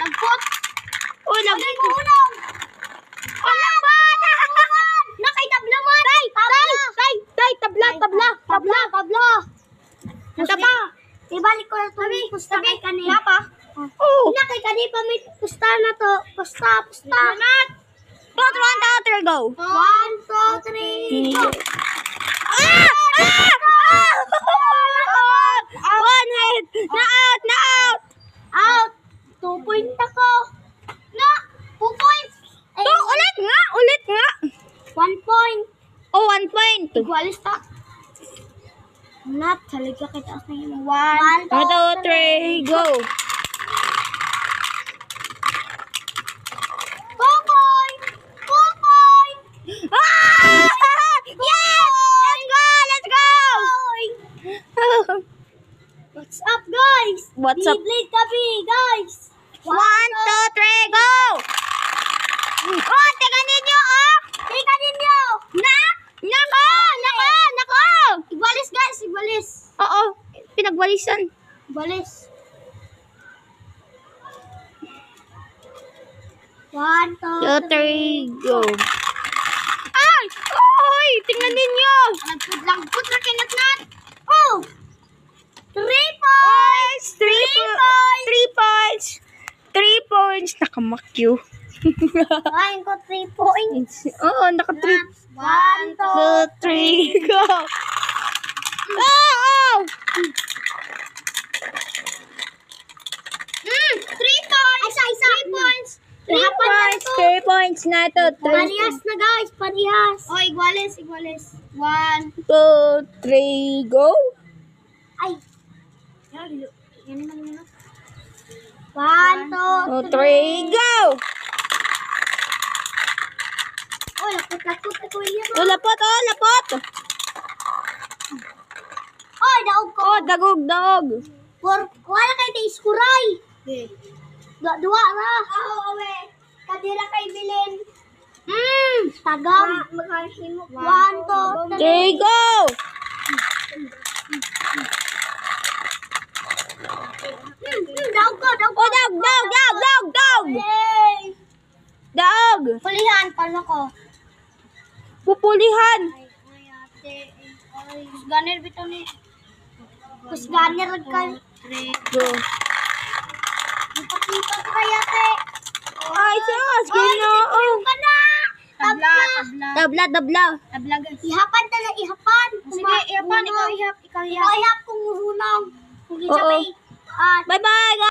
Lagpot. Uy, Ano mo unang? lagpot! Nakay tabla man. Tay, tabla. Tabla. Nasa pa? Ibalik ko na ito. Pusta kay kanina. Pa? Oo. Nakay kanina pa may pusta na to. Pusta. Not. 2, 1, 2, 3, go. 1, 2, 3, go. One hit. Na out. Out. 2 point ako. Na. 2 points. Ay, Ulit nga. 1 point. Oh, 1 point. Igualis ta. Not. Talaga kita sa inyo. 1, 1, 2, 3, go. 2 point. 2 point. Yes! Let's go! What's up, guys? What's up? Beyblade kami, guys. 1, 2, 3, go! Oh, teka ninyo, oh! Tika ninyo. Nako! Igualis, guys. Igualis. Oo, pinagwalisan. Igualis. 1, 2, 2, 3, go. Ay! Oy! Tingnan ninyo! Lagput na kinatnat. Oh! 3 points. 3 points! 3 points! Nakamakyo. Kain ko 3 points. Oo, naka 3. 1, 2, 3, 2, go! Oh! 3 points. Isa. 3 points. 3 points na ito. Parehas na, guys. Parehas. Oh, igualis. 1. 2, 3, go! Ay. Yan naman yun. 1, 2, 2, 3, go! Oh, lapot ako yan. Oh, lapot! Oh, daog ko. Oh, dagog! Wala kay tayo iskuray. Dua na. Awe. Kadira kay Bilin. Tagam. 1, 2, 3. 3, go! Daog ko. Oh, dog! Yay. Dog! Pulihan, paano ko? Pupulihan! Kusganer bito ni. Kusganer ka. Go! Ipat kaya te. Ay, sus! Ginoo! Ka na. Tabla. Tabla! Ihapan talaga, ihapan. Sige, ihapan. Ikaw ihap. Ikaw ihap kung hunong. Kung isa Oo. may Bye-bye, guys!